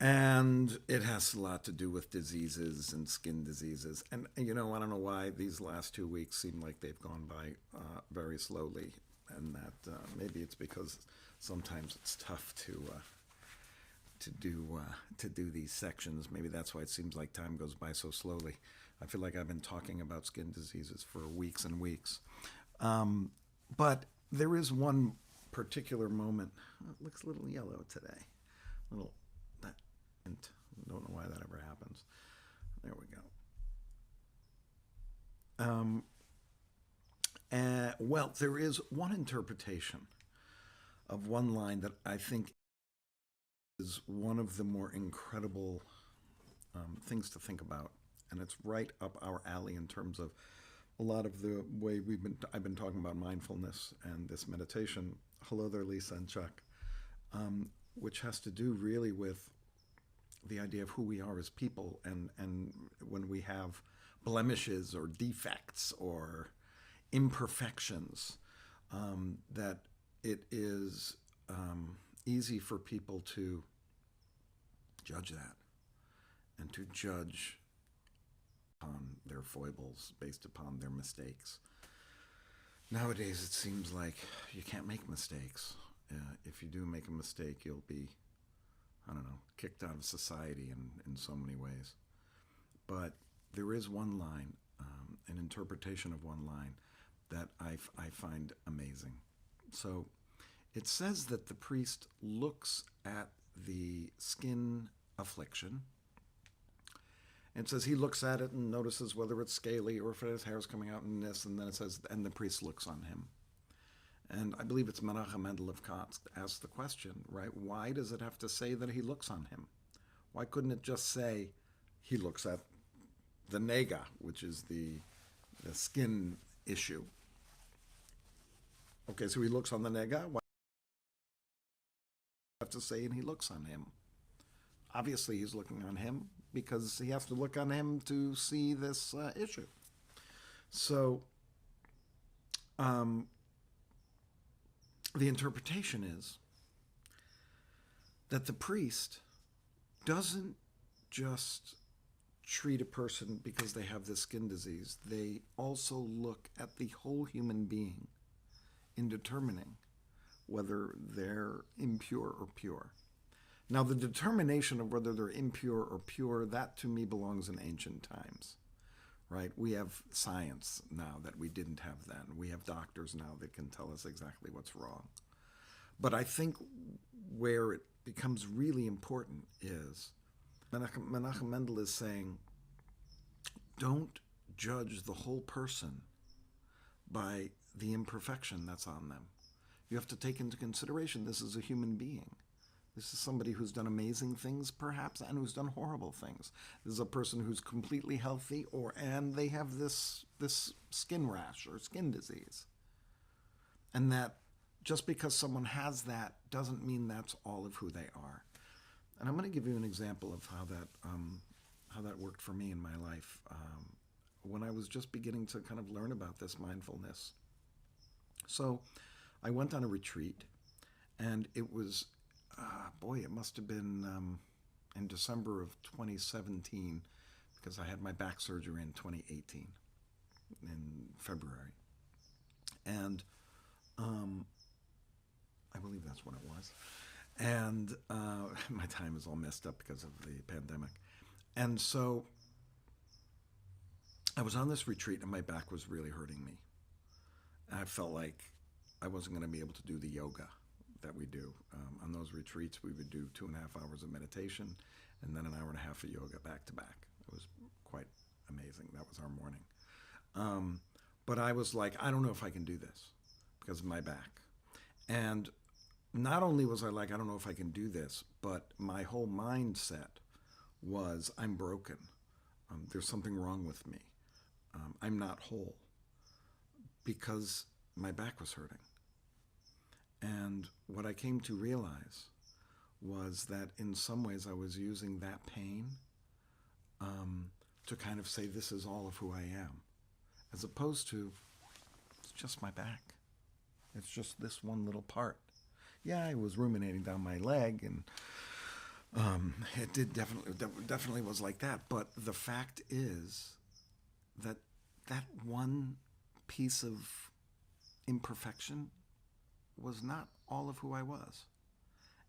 And it has a lot to do with diseases and skin diseases. And, I don't know why these last 2 weeks seem like they've gone by very slowly. And that maybe it's because sometimes it's tough to do these sections. Maybe that's why it seems like time goes by so slowly. I feel like I've been talking about skin diseases for weeks and weeks. But there is one particular moment. It looks a little yellow today. Little that. I don't know why that ever happens. There we go. Well, there is one interpretation of one line that I think is one of the more incredible things to think about, and it's right up our alley in terms of a lot of the way I've been talking about mindfulness and this meditation. Hello there, Lisa and Chuck, which has to do really with the idea of who we are as people, and when we have blemishes or defects or imperfections, that it is easy for people to judge that and to judge upon their foibles based upon their mistakes. Nowadays, it seems like you can't make mistakes. If you do make a mistake, you'll be, I don't know, kicked out of society in so many ways. But there is one line, an interpretation of one line, that I find amazing. So it says that the priest looks at the skin affliction. And it says he looks at it and notices whether it's scaly or if his hair is coming out in this, and then it says, and the priest looks on him. And I believe it's Menachem Mendel of Kotsk asked the question, right? Why does it have to say that he looks on him? Why couldn't it just say he looks at the nega, which is the skin issue? Okay, so he looks on the nega. Why have to say and he looks on him? Obviously, he's looking on him because he has to look on him to see this issue. So the interpretation is that the priest doesn't just treat a person because they have this skin disease. They also look at the whole human being in determining whether they're impure or pure. Now, the determination of whether they're impure or pure, that to me belongs in ancient times, right? We have science now that we didn't have then. We have doctors now that can tell us exactly what's wrong. But I think where it becomes really important is Menachem Mendel is saying, don't judge the whole person by the imperfection that's on them. You have to take into consideration this is a human being. This is somebody who's done amazing things, perhaps, and who's done horrible things. This is a person who's completely healthy, and they have this skin rash or skin disease. And that just because someone has that doesn't mean that's all of who they are. And I'm going to give you an example of how that worked for me in my life. When I was just beginning to kind of learn about this mindfulness. So I went on a retreat, and it was, it must have been in December of 2017, because I had my back surgery in 2018, in February. And I believe that's when it was. And my time is all messed up because of the pandemic. And so I was on this retreat, and my back was really hurting me. I felt like I wasn't going to be able to do the yoga that we do. On those retreats, we would do 2.5 hours of meditation and then an hour and a half of yoga back to back. It was quite amazing. That was our morning. But I was like, I don't know if I can do this because of my back. And not only was I like, I don't know if I can do this, but my whole mindset was, I'm broken. There's something wrong with me. I'm not whole because my back was hurting. And what I came to realize was that in some ways I was using that pain to kind of say, this is all of who I am, as opposed to, it's just my back. It's just this one little part. Yeah, I was ruminating down my leg, It did definitely was like that. But the fact is that that one piece of imperfection was not all of who I was.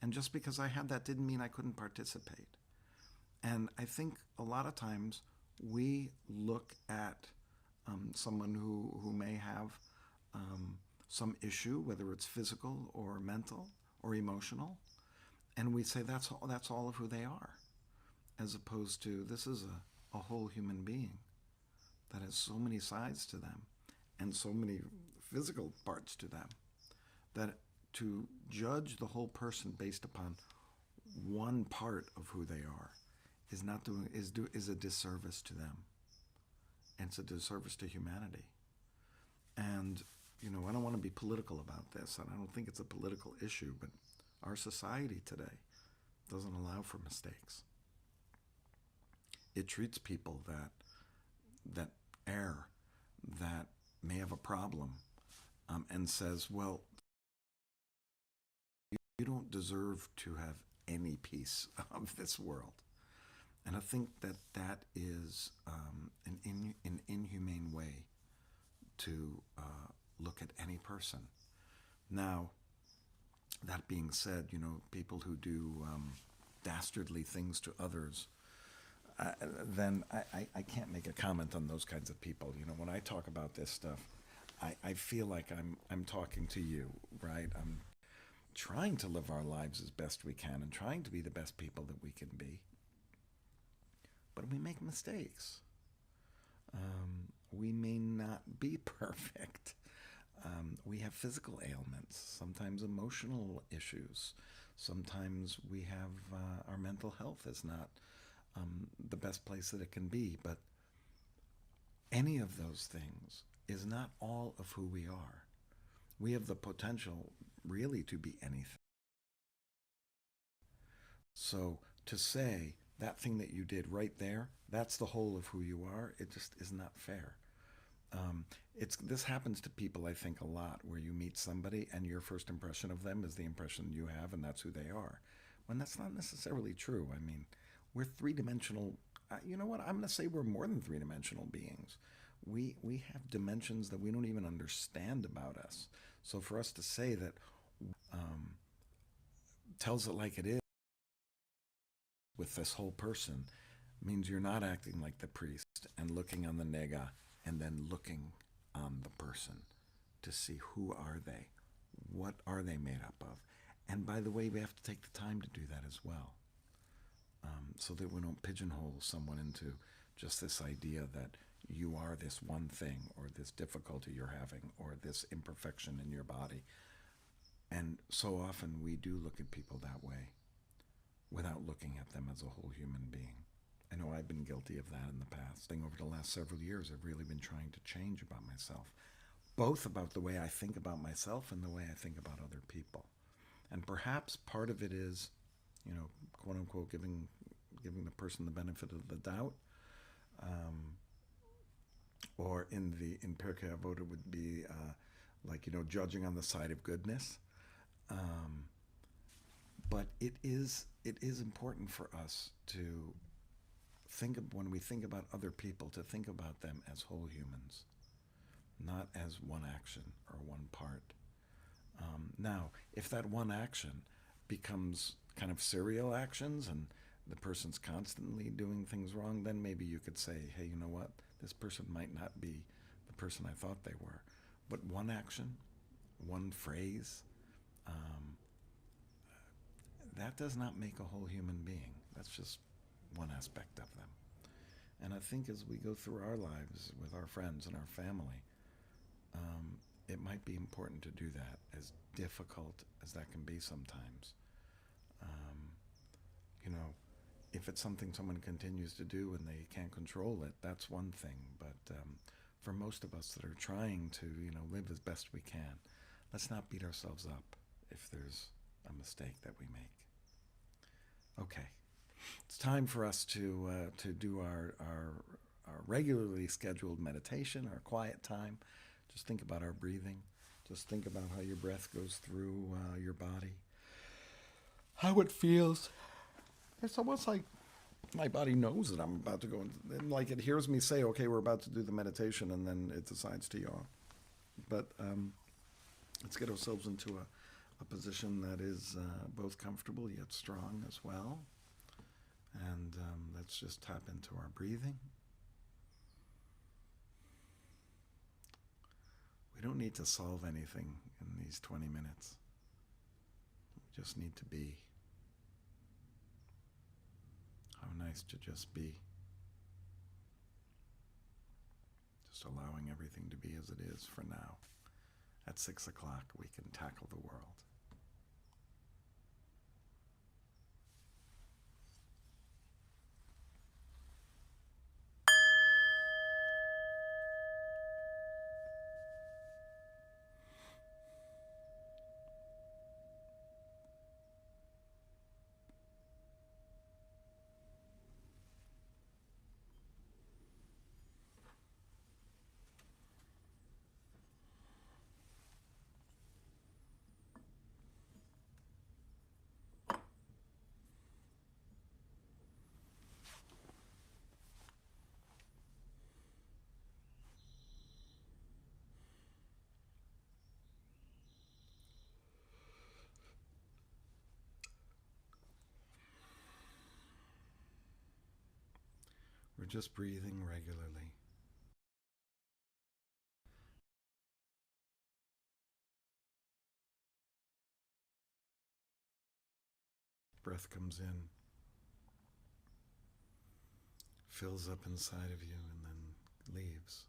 And just because I had that didn't mean I couldn't participate. And I think a lot of times we look at someone who may have some issue, whether it's physical or mental or emotional, and we say that's all of who they are, as opposed to this is a whole human being that has so many sides to them and so many physical parts to them that to judge the whole person based upon one part of who they are is not doing is a disservice to them. And it's a disservice to humanity. And I don't want to be political about this, and I don't think it's a political issue, but our society today doesn't allow for mistakes. It treats people that err, that may have a problem, and says, well, you don't deserve to have any piece of this world. And I think that is an inhumane way to look at any person. Now, that being said, people who do dastardly things to others, then I can't make a comment on those kinds of people. When I talk about this stuff, I feel like I'm talking to you, right? I'm trying to live our lives as best we can and trying to be the best people that we can be. But we make mistakes. We may not be perfect. We have physical ailments, sometimes emotional issues. Sometimes we have our mental health is not the best place that it can be. But any of those things is not all of who we are. We have the potential really to be anything. So to say that thing that you did right there, that's the whole of who you are, it just is not fair. This happens to people, I think, a lot, where you meet somebody and your first impression of them is the impression you have, and that's who they are. When that's not necessarily true. I mean, we're three-dimensional. You know what? I'm going to say we're more than three-dimensional beings. We have dimensions that we don't even understand about us. So for us to say that um, tells it like it is with this whole person means you're not acting like the priest and looking on the nega and then looking on the person to see who are they, what are they made up of. And by the way, we have to take the time to do that as well, so that we don't pigeonhole someone into just this idea that you are this one thing or this difficulty you're having or this imperfection in your body. And so often we do look at people that way without looking at them as a whole human being. I know I've been guilty of that in the past. Over the last several years, I've really been trying to change about myself, both about the way I think about myself and the way I think about other people. And perhaps part of it is, quote unquote, giving the person the benefit of the doubt, or in Pirkei Avot it would be judging on the side of goodness. But it is important for us to think of, when we think about other people, to think about them as whole humans, not as one action or one part. Now, if that one action becomes kind of serial actions and the person's constantly doing things wrong, then maybe you could say, hey, you know what? This person might not be the person I thought they were. But one action, one phrase, that does not make a whole human being. That's just one aspect of them. And I think as we go through our lives with our friends and our family, it might be important to do that, as difficult as that can be sometimes. Um, if it's something someone continues to do and they can't control it, that's one thing. But for most of us that are trying to, live as best we can, let's not beat ourselves up if there's a mistake that we make. Okay, it's time for us to do our regularly scheduled meditation, our quiet time. Just think about our breathing. Just think about how your breath goes through your body, how it feels It's almost like my body knows that I'm about to go and like it hears me say, okay, we're about to do the meditation, and then it decides to yawn. But let's get ourselves into a position that is both comfortable yet strong as well. And let's just tap into our breathing. We don't need to solve anything in these 20 minutes. We just need to be. How nice to just be. Just allowing everything to be as it is for now. At 6 o'clock, we can tackle the world. We're just breathing regularly. Breath comes in, fills up inside of you, and then leaves.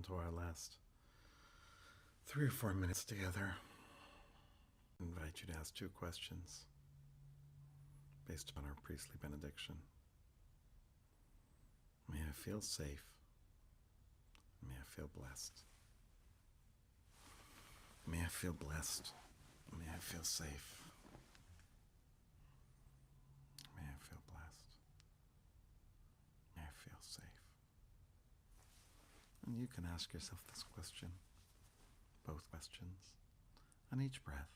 into our last 3 or 4 minutes together. I invite you to ask 2 questions based on our priestly benediction. May I feel safe. May I feel blessed. May I feel blessed. May I feel safe. May I feel blessed. May I feel safe. And you can ask yourself this question, both questions, on each breath.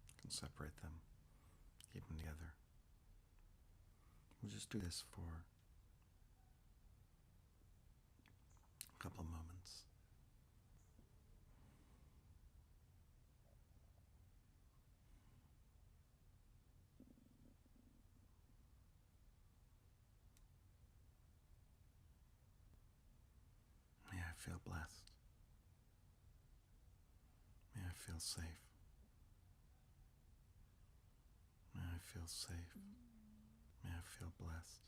You can separate them, keep them together. We'll just do this for a couple moments. May I feel blessed. May I feel safe. May I feel safe. May I feel blessed.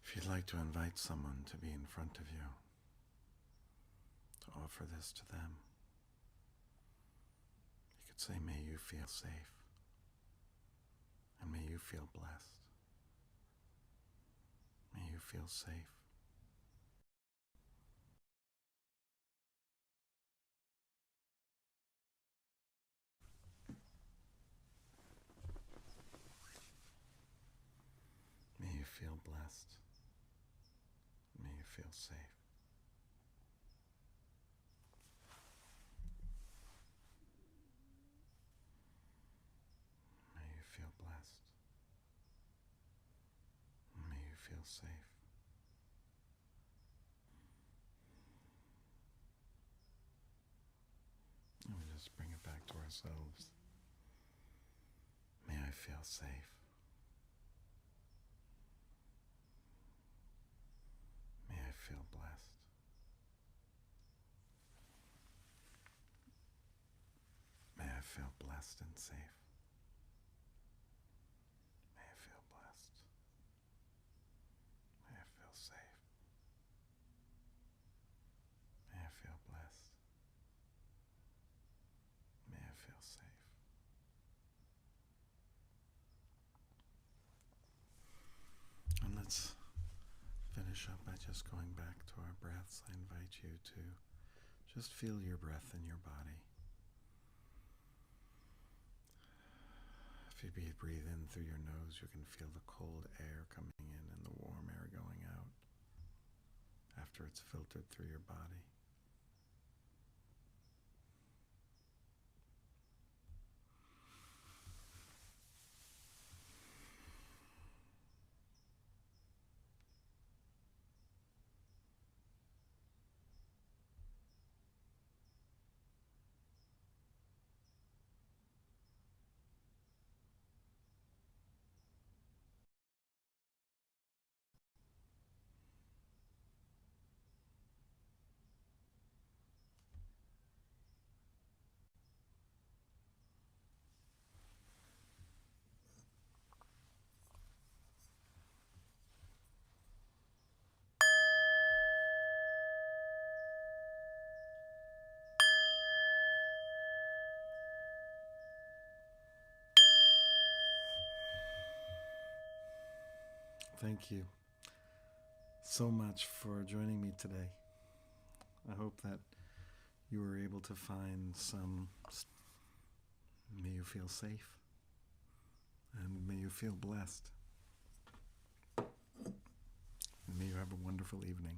If you'd like to invite someone to be in front of you, to offer this to them, you could say, may you feel safe, and may you feel blessed. May you feel safe. May you feel blessed. May you feel safe. May you feel blessed. May you feel safe. And we just bring it back to ourselves. May I feel safe. May I feel blessed. May I feel blessed and safe. May I feel blessed. May I feel safe. May I feel blessed. May I feel safe. And let's finish up by just going back to our breaths. I invite you to just feel your breath in your body. If you breathe in through your nose, you can feel the cold air coming in and the warm air going out after it's filtered through your body. Thank you so much for joining me today. I hope that you were able to find some. May you feel safe and may you feel blessed. And may you have a wonderful evening.